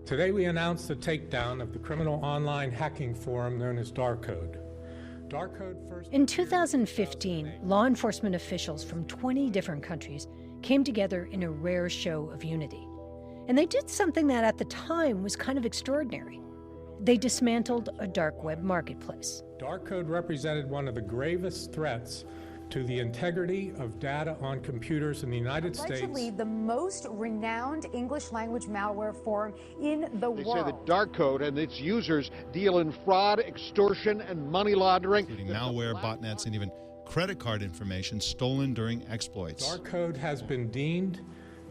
Today we announced the takedown of the criminal online hacking forum known as Darkode. In 2015, law enforcement officials from 20 different countries came together in a rare show of unity. And they did something that at the time was kind of extraordinary. They dismantled a dark web marketplace. Darkode represented one of the gravest threats to the integrity of data on computers in the United States. Allegedly the most renowned English language malware forum in the world. They say that Darkode and its users deal in fraud, extortion, and money laundering. Including malware, botnets, and even credit card information stolen during exploits. Darkode has been deemed,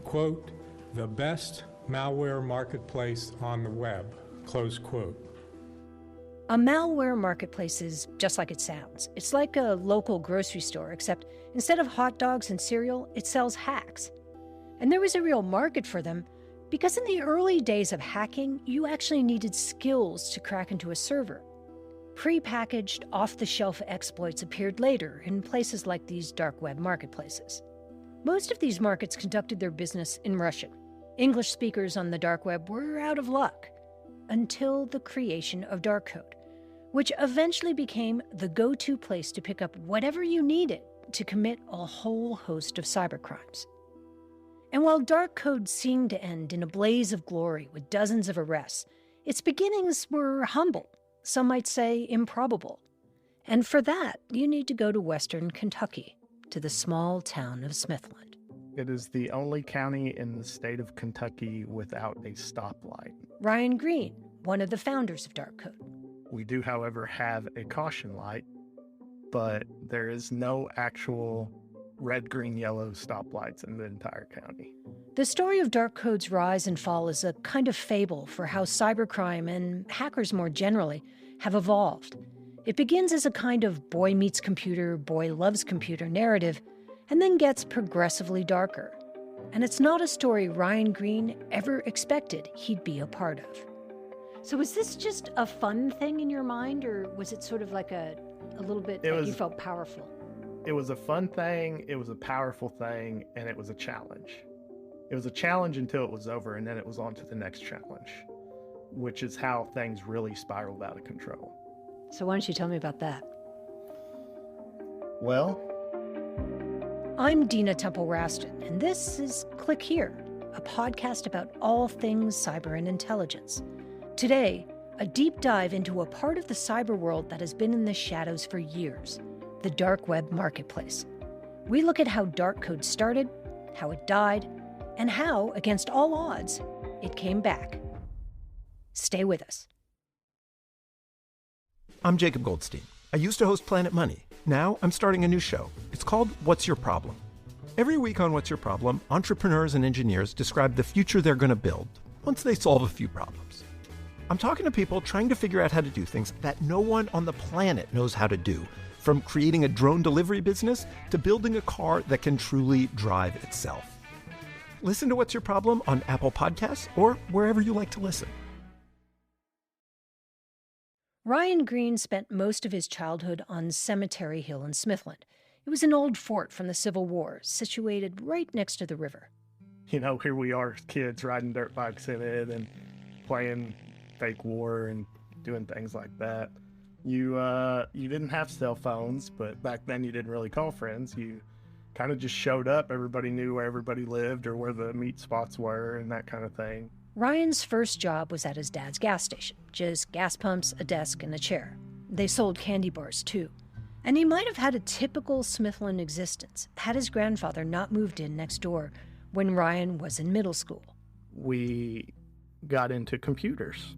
quote, the best malware marketplace on the web, close quote. A malware marketplace is just like it sounds. It's like a local grocery store, except instead of hot dogs and cereal, it sells hacks. And there was a real market for them because in the early days of hacking, you actually needed skills to crack into a server. Pre-packaged, off-the-shelf exploits appeared later in places like these dark web marketplaces. Most of these markets conducted their business in Russian. English speakers on the dark web were out of luck until the creation of Darkode, which eventually became the go-to place to pick up whatever you needed to commit a whole host of cybercrimes. And while Darkode seemed to end in a blaze of glory with dozens of arrests, its beginnings were humble, some might say improbable. And for that, you need to go to Western Kentucky, to the small town of Smithland. It is the only county in the state of Kentucky without a stoplight. Ryan Green, one of the founders of Darkode. We do, however, have a caution light, but there is no actual red, green, yellow stoplights in the entire county. The story of Darkode's rise and fall is a kind of fable for how cybercrime and hackers more generally have evolved. It begins as a kind of boy meets computer, boy loves computer narrative, and then gets progressively darker. And it's not a story Ryan Green ever expected he'd be a part of. So was this just a fun thing in your mind, or was it sort of like a little bit that you felt powerful? It was a fun thing, it was a powerful thing, and it was a challenge. It was a challenge until it was over, and then it was on to the next challenge, which is how things really spiraled out of control. So why don't you tell me about that? Well, I'm Dina Temple-Raston, and this is Click Here, a podcast about all things cyber and intelligence. Today, a deep dive into a part of the cyber world that has been in the shadows for years, the dark web marketplace. We look at how Darkode started, how it died, and how, against all odds, it came back. Stay with us. I'm Jacob Goldstein. I used to host Planet Money. Now I'm starting a new show. It's called What's Your Problem? Every week on What's Your Problem, entrepreneurs and engineers describe the future they're going to build once they solve a few problems. I'm talking to people trying to figure out how to do things that no one on the planet knows how to do, from creating a drone delivery business to building a car that can truly drive itself. Listen to What's Your Problem on Apple Podcasts or wherever you like to listen. Ryan Green spent most of his childhood on Cemetery Hill in Smithland. It was an old fort from the Civil War, situated right next to the river. You know, here we are, kids riding dirt bikes in it and playing fake war and doing things like that. You didn't have cell phones, but back then you didn't really call friends. You kind of just showed up. Everybody knew where everybody lived or where the meet spots were and that kind of thing. Ryan's first job was at his dad's gas station, just gas pumps, a desk, and a chair. They sold candy bars, too. And he might have had a typical Smithland existence had his grandfather not moved in next door when Ryan was in middle school. We got into computers.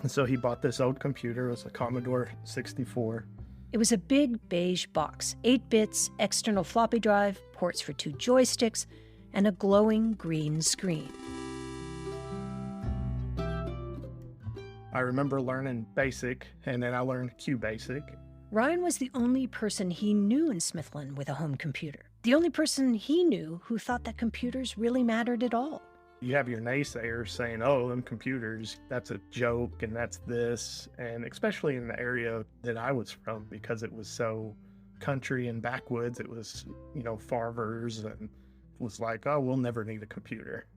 And so he bought this old computer. It was a Commodore 64. It was a big beige box, 8 bits, external floppy drive, ports for 2 joysticks, and a glowing green screen. I remember learning BASIC, and then I learned QBasic. Ryan was the only person he knew in Smithland with a home computer. The only person he knew who thought that computers really mattered at all. You have your naysayers saying, oh, them computers, that's a joke, and that's this. And especially in the area that I was from, because it was so country and backwoods, it was, farmers, and it was like, oh, we'll never need a computer.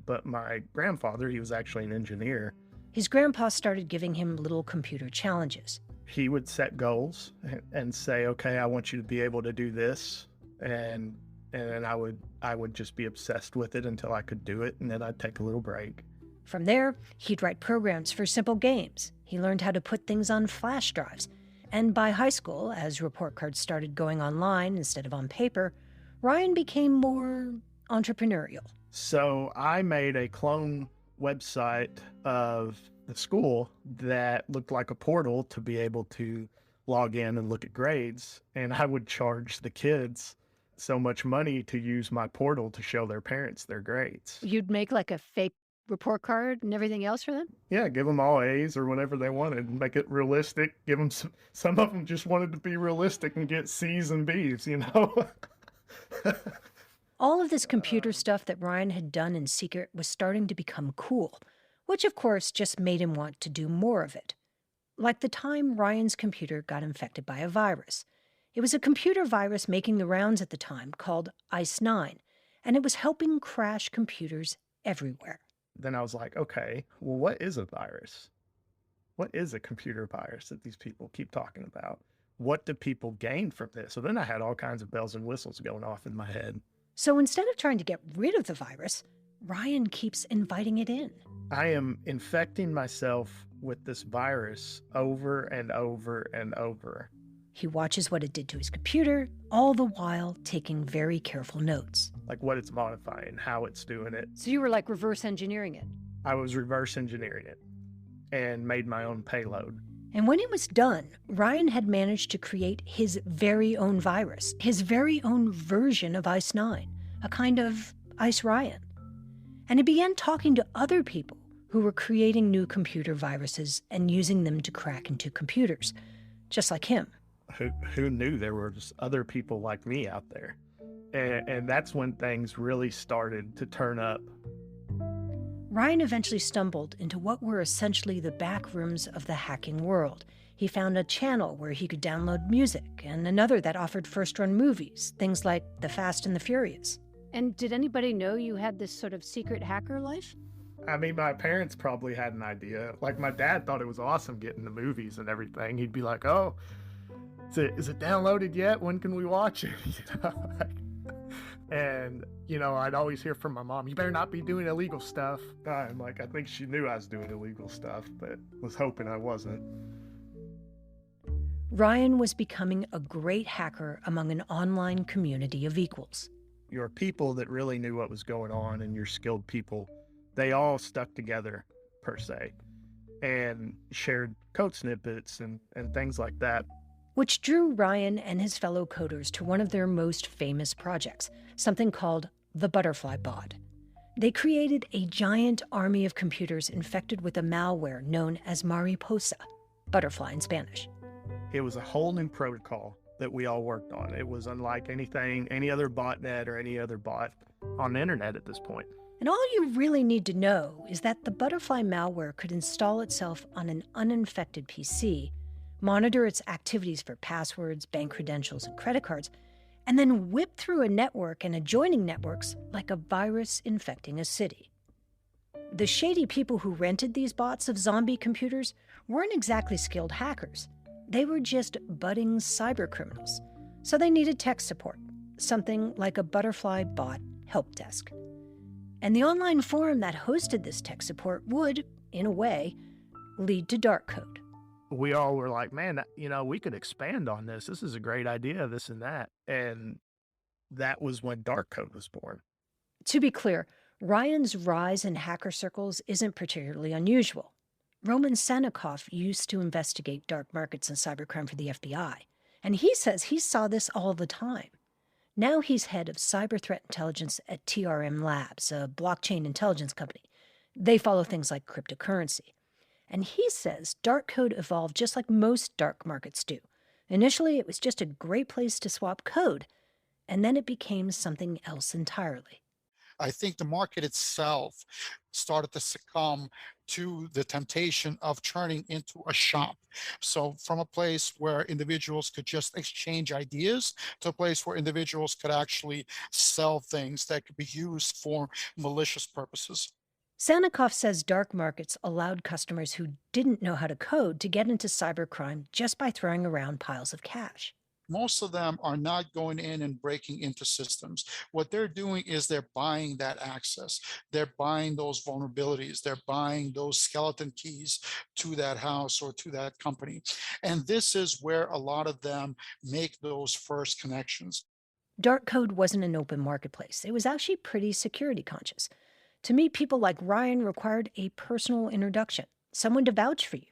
But my grandfather, he was actually an engineer. His grandpa started giving him little computer challenges. He would set goals and say, okay, I want you to be able to do this. And then I would just be obsessed with it until I could do it, and then I'd take a little break. From there, he'd write programs for simple games. He learned how to put things on flash drives. And by high school, as report cards started going online instead of on paper, Ryan became more entrepreneurial. So I made a clone website of the school that looked like a portal to be able to log in and look at grades. And I would charge the kids so much money to use my portal to show their parents their grades. You'd make like a fake report card and everything else for them? Yeah, give them all A's or whatever they wanted, make it realistic. Give them some of them just wanted to be realistic and get C's and B's, you know? All of this computer stuff that Ryan had done in secret was starting to become cool, which of course just made him want to do more of it. Like the time Ryan's computer got infected by a virus. It was a computer virus making the rounds at the time called ICE9, and it was helping crash computers everywhere. Then I was like, okay, well, what is a virus? What is a computer virus that these people keep talking about? What do people gain from this? So then I had all kinds of bells and whistles going off in my head. So instead of trying to get rid of the virus, Ryan keeps inviting it in. I am infecting myself with this virus over and over and over. He watches what it did to his computer, all the while taking very careful notes. Like what it's modifying, how it's doing it. So you were like reverse engineering it? I was reverse engineering it and made my own payload. And when it was done, Ryan had managed to create his very own virus, his very own version of ICE9, a kind of Ice Ryan. And he began talking to other people who were creating new computer viruses and using them to crack into computers, just like him. Who knew there were just other people like me out there? And that's when things really started to turn up. Ryan eventually stumbled into what were essentially the back rooms of the hacking world. He found a channel where he could download music and another that offered first-run movies, things like The Fast and the Furious. And did anybody know you had this sort of secret hacker life? I mean, my parents probably had an idea. Like, my dad thought it was awesome getting the movies and everything. He'd be like, oh, is it downloaded yet? When can we watch it? You know, and, you know, I'd always hear from my mom, you better not be doing illegal stuff. I'm like, I think she knew I was doing illegal stuff, but was hoping I wasn't. Ryan was becoming a great hacker among an online community of equals. Your people that really knew what was going on and your skilled people, they all stuck together, per se, and shared code snippets and things like that. Which drew Ryan and his fellow coders to one of their most famous projects, something called the Butterfly Bot. They created a giant army of computers infected with a malware known as Mariposa, butterfly in Spanish. It was a whole new protocol that we all worked on. It was unlike anything, any other botnet or any other bot on the internet at this point. And all you really need to know is that the butterfly malware could install itself on an uninfected PC, monitor its activities for passwords, bank credentials, and credit cards, and then whip through a network and adjoining networks like a virus infecting a city. The shady people who rented these bots of zombie computers weren't exactly skilled hackers. They were just budding cybercriminals. So they needed tech support, something like a butterfly bot help desk. And the online forum that hosted this tech support would, in a way, lead to Darkode. We all were like, man, you know, we could expand on this. This is a great idea, this and that. And that was when Darkode was born. To be clear, Ryan's rise in hacker circles isn't particularly unusual. Roman Sanikoff used to investigate dark markets and cybercrime for the FBI, and he says he saw this all the time. Now he's head of cyber threat intelligence at TRM Labs, a blockchain intelligence company. They follow things like cryptocurrency. And he says Darkode evolved just like most dark markets do. Initially, it was just a great place to swap code, and then it became something else entirely. I think the market itself started to succumb to the temptation of turning into a shop. So from a place where individuals could just exchange ideas to a place where individuals could actually sell things that could be used for malicious purposes. Sanikoff says dark markets allowed customers who didn't know how to code to get into cybercrime just by throwing around piles of cash. Most of them are not going in and breaking into systems. What they're doing is they're buying that access. They're buying those vulnerabilities. They're buying those skeleton keys to that house or to that company. And this is where a lot of them make those first connections. Dark code wasn't an open marketplace. It was actually pretty security conscious. To meet people like Ryan required a personal introduction, someone to vouch for you.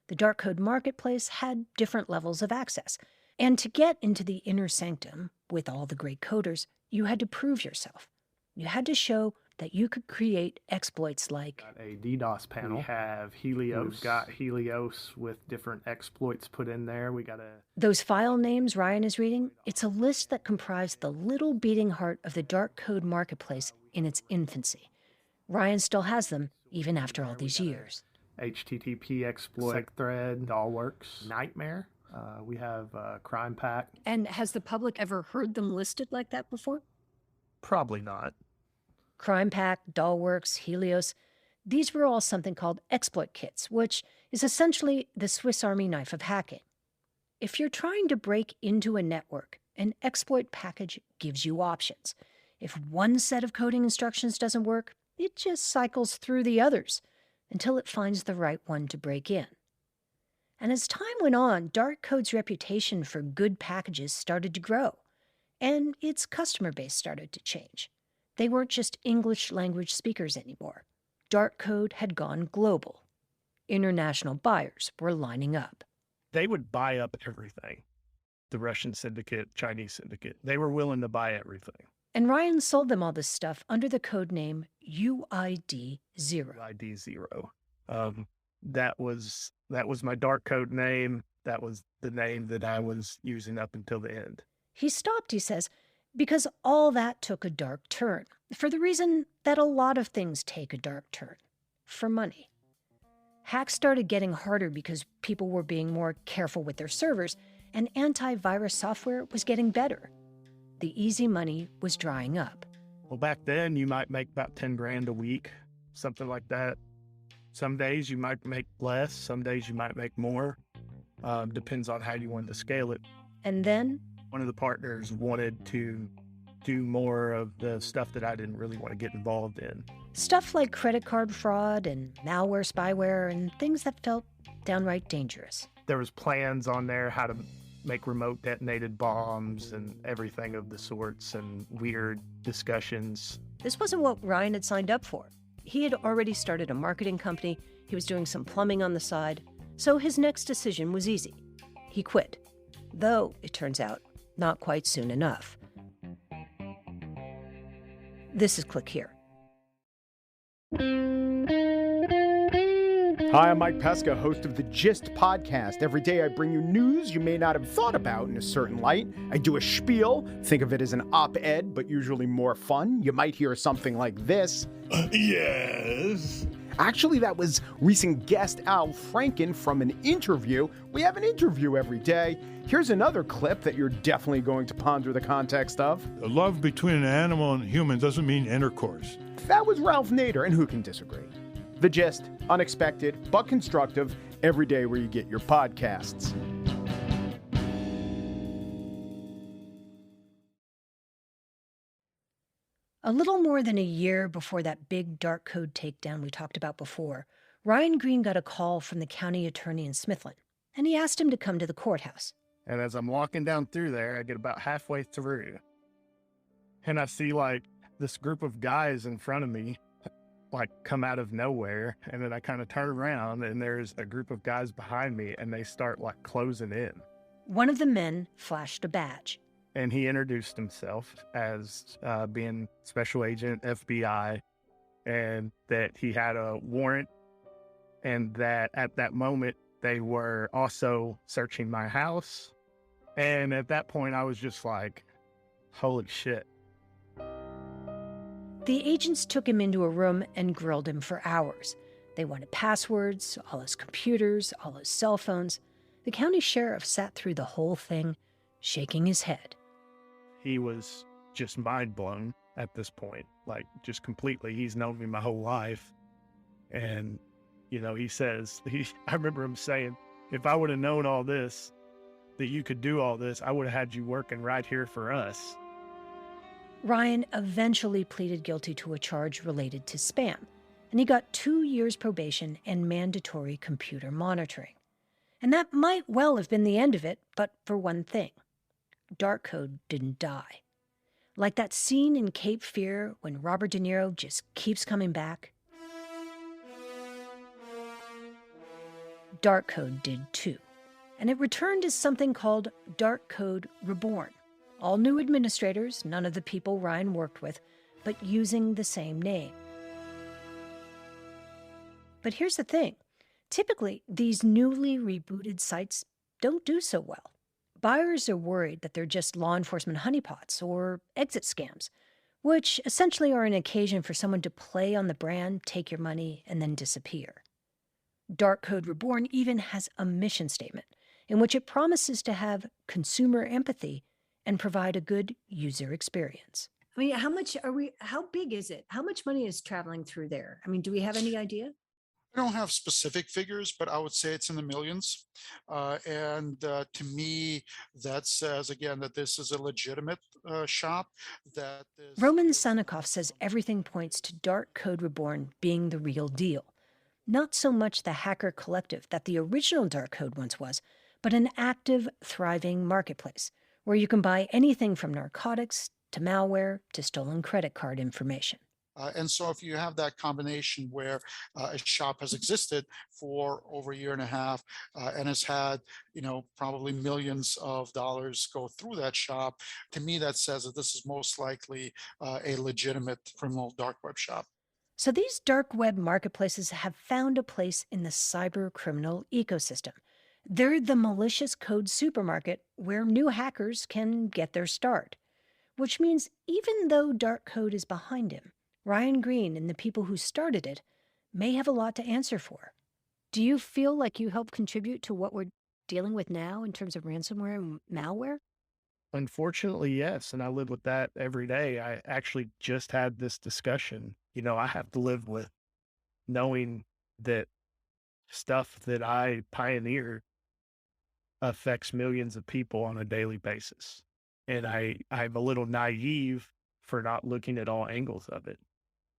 The dark code marketplace had different levels of access. And to get into the inner sanctum with all the great coders, you had to prove yourself. You had to show that you could create exploits like Got a DDoS panel. We have Helios. We've got Helios with different exploits put in there. We got those file names Ryan is reading. It's a list that comprised the little beating heart of the dark code marketplace in its infancy. Ryan still has them even after all these years. HTTP exploit, thread, Dollworks, Nightmare. We have Crime Pack. And has the public ever heard them listed like that before? Probably not. Crime Pack, Dollworks, Helios, these were all something called exploit kits, which is essentially the Swiss Army knife of hacking. If you're trying to break into a network, an exploit package gives you options. If one set of coding instructions doesn't work, it just cycles through the others until it finds the right one to break in. And as time went on, Darkode's reputation for good packages started to grow, and its customer base started to change. They weren't just English language speakers anymore. Darkode had gone global. International buyers were lining up. They would buy up everything. The Russian syndicate, Chinese syndicate, they were willing to buy everything. And Ryan sold them all this stuff under the code name UID0. UID0. That was my Darkode name. That was the name that I was using up until the end. He stopped, he says, because all that took a dark turn, for the reason that a lot of things take a dark turn, for money. Hacks started getting harder because people were being more careful with their servers, and antivirus software was getting better. The easy money was drying up. Well, back then you might make about 10 grand a week, something like that. Some days you might make less, some days you might make more. Depends on how you want to scale it. And then one of the partners wanted to do more of the stuff that I didn't really want to get involved in. Stuff like credit card fraud and malware, spyware, and things that felt downright dangerous. There was plans on there how to make remote detonated bombs and everything of the sorts, and weird discussions. This wasn't what Ryan had signed up for. He had already started a marketing company. He was doing some plumbing on the side. So his next decision was easy. He quit. Though, it turns out, not quite soon enough. This is Click Here. Hi, I'm Mike Pesca, host of the Gist podcast. Every day I bring you news you may not have thought about in a certain light. I do a spiel. Think of it as an op-ed, but usually more fun. You might hear something like this. Yes. Actually, that was recent guest Al Franken from an interview. We have an interview every day. Here's another clip that you're definitely going to ponder the context of. Love between an animal and human doesn't mean intercourse. That was Ralph Nader, and who can disagree? The Gist, unexpected but constructive, every day where you get your podcasts. A little more than a year before that big Darkode takedown we talked about before, Ryan Green got a call from the county attorney in Smithland, and he asked him to come to the courthouse. And as I'm walking down through there, I get about halfway through, and I see this group of guys in front of me come out of nowhere, and then I kind of turn around and there's a group of guys behind me, and they start closing in. One of the men flashed a badge. And he introduced himself as being Special Agent FBI, and that he had a warrant, and that at that moment they were also searching my house. And at that point I was just like, holy shit. The agents took him into a room and grilled him for hours. They wanted passwords, all his computers, all his cell phones. The county sheriff sat through the whole thing, shaking his head. He was just mind blown. at this point, like just completely. He's known me my whole life. And, you know, he says, I remember him saying, if I would have known all this, that you could do all this, I would have had you working right here for us. Ryan eventually pleaded guilty to a charge related to spam, and he got 2 years probation and mandatory computer monitoring. And that might well have been the end of it, but for one thing. Darkode didn't die. Like that scene in Cape Fear when Robert De Niro just keeps coming back. Darkode did too, and it returned as something called Darkode Reborn. All new administrators, none of the people Ryan worked with, but using the same name. But here's the thing. Typically, these newly rebooted sites don't do so well. Buyers are worried that they're just law enforcement honeypots or exit scams, which essentially are an occasion for someone to play on the brand, take your money, and then disappear. Darkode Reborn even has a mission statement in which it promises to have consumer empathy and provide a good user experience. I mean, how big is it? How much money is traveling through there? I mean, do we have any idea? I don't have specific figures, but I would say it's in the millions. To me, that says, again, that this is a legitimate shop. Roman Sanikoff says everything points to Darkode Reborn being the real deal. Not so much the hacker collective that the original Darkode once was, but an active, thriving marketplace where you can buy anything from narcotics to malware to stolen credit card information. And so if you have that combination where a shop has existed for over a year and a half and has had, probably millions of dollars go through that shop, to me that says that this is most likely a legitimate criminal dark web shop. So these dark web marketplaces have found a place in the cyber criminal ecosystem. They're the malicious code supermarket where new hackers can get their start. Which means even though Darkode is behind him, Ryan Green and the people who started it may have a lot to answer for. Do you feel like you help contribute to what we're dealing with now in terms of ransomware and malware? Unfortunately, yes. And I live with that every day. I actually just had this discussion. I have to live with knowing that stuff that I pioneered affects millions of people on a daily basis. And I'm a little naive for not looking at all angles of it.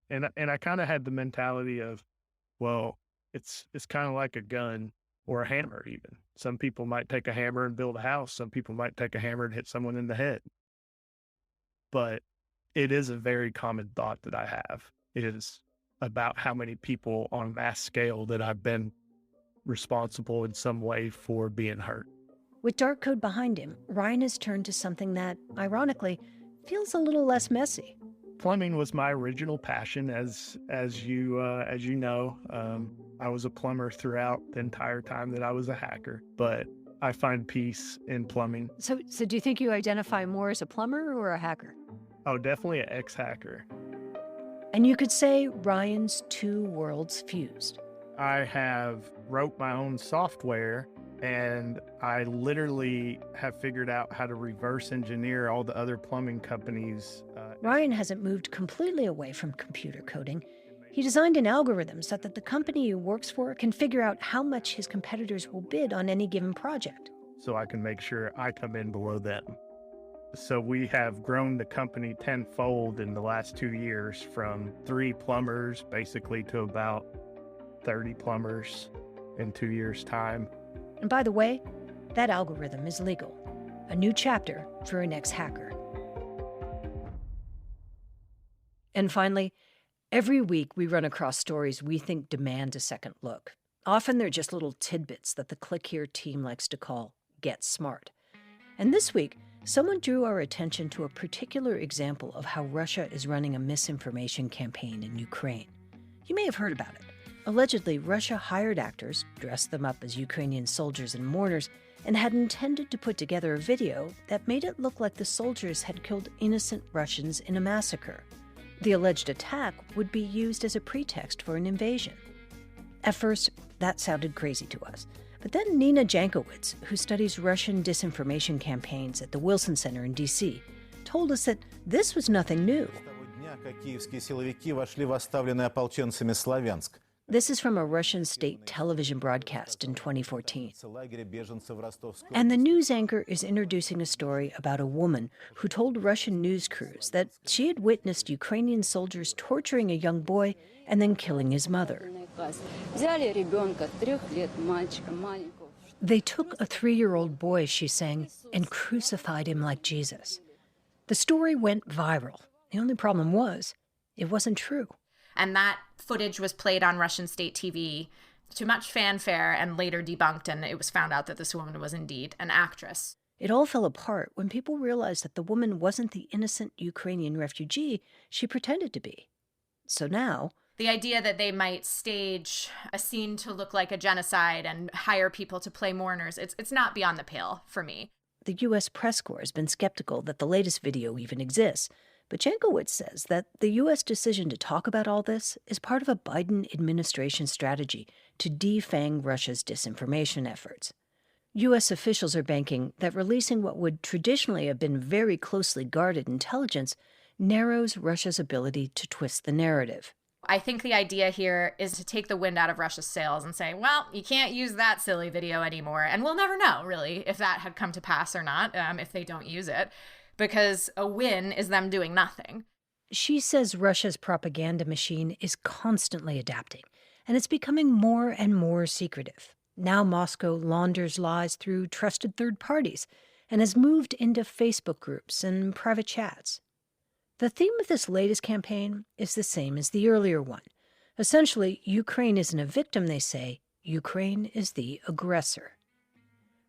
And I kind of had the mentality of, well, it's kind of like a gun or a hammer even. Some people might take a hammer and build a house. Some people might take a hammer and hit someone in the head. But it is a very common thought that I have. It is about how many people on a mass scale that I've been responsible in some way for being hurt. With Darkode behind him, Ryan has turned to something that, ironically, feels a little less messy. Plumbing was my original passion, as you know. I was a plumber throughout the entire time that I was a hacker, but I find peace in plumbing. So do you think you identify more as a plumber or a hacker? Oh, definitely an ex-hacker. And you could say Ryan's two worlds fused. I have wrote my own software, and I literally have figured out how to reverse engineer all the other plumbing companies. Ryan hasn't moved completely away from computer coding. He designed an algorithm so that the company he works for can figure out how much his competitors will bid on any given project. So I can make sure I come in below them. So we have grown the company tenfold in the last 2 years, from 3 plumbers basically to about 30 plumbers in 2 years' time. And by the way, that algorithm is legal. A new chapter for an ex-hacker. And finally, every week we run across stories we think demand a second look. Often they're just little tidbits that the Click Here team likes to call Get Smart. And this week, someone drew our attention to a particular example of how Russia is running a misinformation campaign in Ukraine. You may have heard about it. Allegedly, Russia hired actors, dressed them up as Ukrainian soldiers and mourners, and had intended to put together a video that made it look like the soldiers had killed innocent Russians in a massacre. The alleged attack would be used as a pretext for an invasion. At first, that sounded crazy to us. But then Nina Jankowicz, who studies Russian disinformation campaigns at the Wilson Center in D.C., told us that this was nothing new. This is from a Russian state television broadcast in 2014. And the news anchor is introducing a story about a woman who told Russian news crews that she had witnessed Ukrainian soldiers torturing a young boy and then killing his mother. They took a 3-year-old boy, she's saying, and crucified him like Jesus. The story went viral. The only problem was, it wasn't true. And that footage was played on Russian state TV to much fanfare and later debunked, and it was found out that this woman was indeed an actress. It all fell apart when people realized that the woman wasn't the innocent Ukrainian refugee she pretended to be. So now, the idea that they might stage a scene to look like a genocide and hire people to play mourners, it's not beyond the pale for me. The U.S. press corps has been skeptical that the latest video even exists, but Jankowicz says that the U.S. decision to talk about all this is part of a Biden administration strategy to defang Russia's disinformation efforts. U.S. officials are banking that releasing what would traditionally have been very closely guarded intelligence narrows Russia's ability to twist the narrative. I think the idea here is to take the wind out of Russia's sails and say, well, you can't use that silly video anymore. And we'll never know, really, if that had come to pass or not, if they don't use it, because a win is them doing nothing. She says Russia's propaganda machine is constantly adapting, and it's becoming more and more secretive. Now Moscow launders lies through trusted third parties and has moved into Facebook groups and private chats. The theme of this latest campaign is the same as the earlier one. Essentially, Ukraine isn't a victim, they say. Ukraine is the aggressor.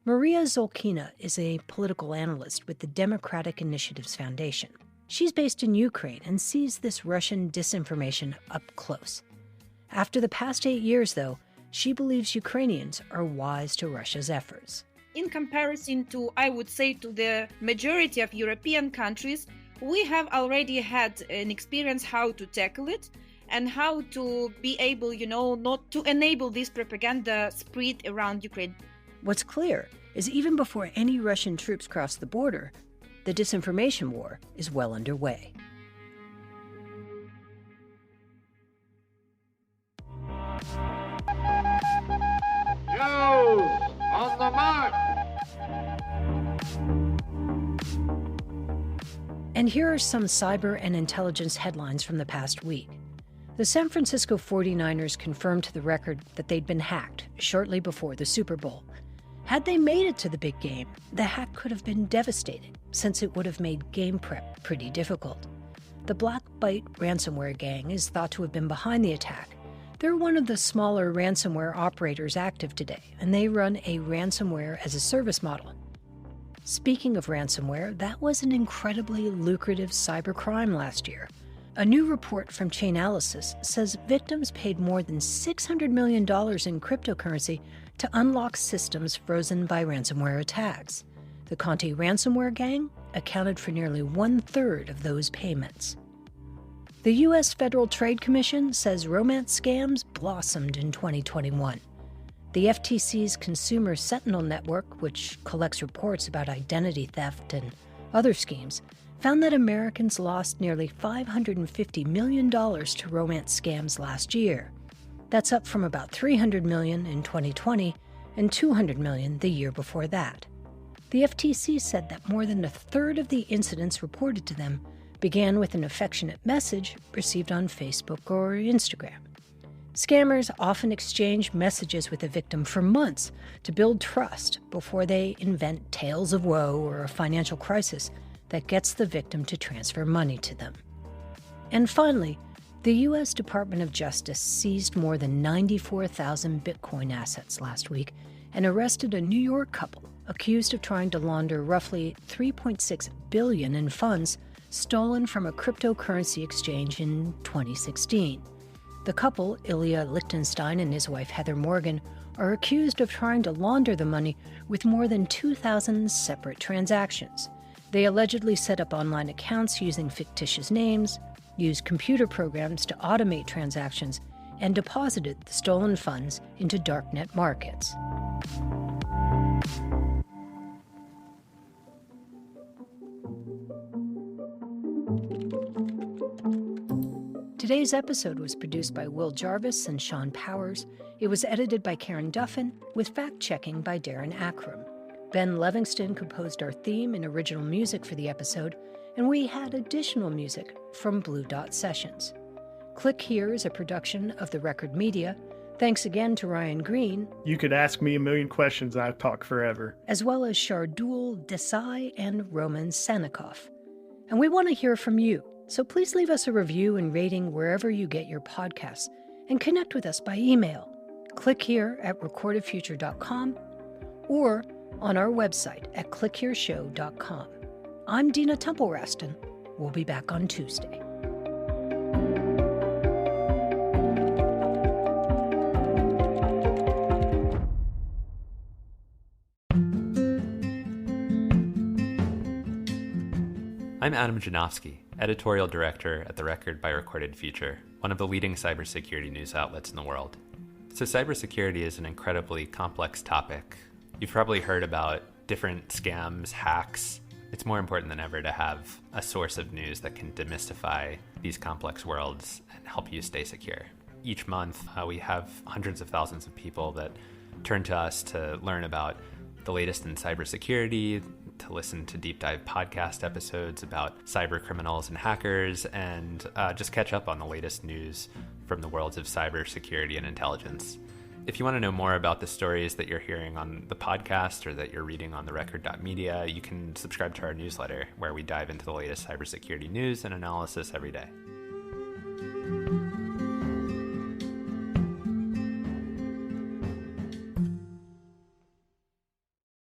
Maria Zolkina is a political analyst with the Democratic Initiatives Foundation. She's based in Ukraine and sees this Russian disinformation up close. After the past 8 years, though, she believes Ukrainians are wise to Russia's efforts. In comparison to, I would say, to the majority of European countries, we have already had an experience how to tackle it and how to be able, not to enable this propaganda spread around Ukraine. What's clear is even before any Russian troops cross the border, the disinformation war is well underway. News on the mark! And here are some cyber and intelligence headlines from the past week. The San Francisco 49ers confirmed to the Record that they'd been hacked shortly before the Super Bowl. Had they made it to the big game, the hack could have been devastating, since it would have made game prep pretty difficult. The Black Byte ransomware gang is thought to have been behind the attack. They're one of the smaller ransomware operators active today, and they run a ransomware as a service model. Speaking of ransomware, that was an incredibly lucrative cybercrime last year. A new report from Chainalysis says victims paid more than $600 million in cryptocurrency to unlock systems frozen by ransomware attacks. The Conti ransomware gang accounted for nearly 1/3 of those payments. The U.S. Federal Trade Commission says romance scams blossomed in 2021. The FTC's Consumer Sentinel Network, which collects reports about identity theft and other schemes, found that Americans lost nearly $550 million to romance scams last year. That's up from about $300 million in 2020 and $200 million the year before that. The FTC said that more than 1/3 of the incidents reported to them began with an affectionate message received on Facebook or Instagram. Scammers often exchange messages with a victim for months to build trust before they invent tales of woe or a financial crisis that gets the victim to transfer money to them. And finally, the U.S. Department of Justice seized more than 94,000 Bitcoin assets last week and arrested a New York couple accused of trying to launder roughly $3.6 billion in funds stolen from a cryptocurrency exchange in 2016. The couple, Ilya Lichtenstein and his wife Heather Morgan, are accused of trying to launder the money with more than 2,000 separate transactions. They allegedly set up online accounts using fictitious names, used computer programs to automate transactions, and deposited the stolen funds into darknet markets. Today's episode was produced by Will Jarvis and Sean Powers. It was edited by Karen Duffin, with fact-checking by Darren Akram. Ben Levingston composed our theme and original music for the episode, and we had additional music from Blue Dot Sessions. Click Here is a production of the Record Media. Thanks again to Ryan Green. You could ask me a million questions, I'd talk forever. As well as Shardul Desai and Roman Sanikoff. And we want to hear from you, so please leave us a review and rating wherever you get your podcasts, and connect with us by email. Click here at recordedfuture.com or on our website at clickhereshow.com. I'm Dina Temple-Raston. We'll be back on Tuesday. I'm Adam Janofsky, editorial director at The Record by Recorded Future, one of the leading cybersecurity news outlets in the world. So cybersecurity is an incredibly complex topic. You've probably heard about different scams, hacks. It's more important than ever to have a source of news that can demystify these complex worlds and help you stay secure. Each month, we have hundreds of thousands of people that turn to us to learn about the latest in cybersecurity, to listen to deep dive podcast episodes about cyber criminals and hackers, and just catch up on the latest news from the worlds of cybersecurity and intelligence. If you want to know more about the stories that you're hearing on the podcast or that you're reading on therecord.media, you can subscribe to our newsletter, where we dive into the latest cybersecurity news and analysis every day.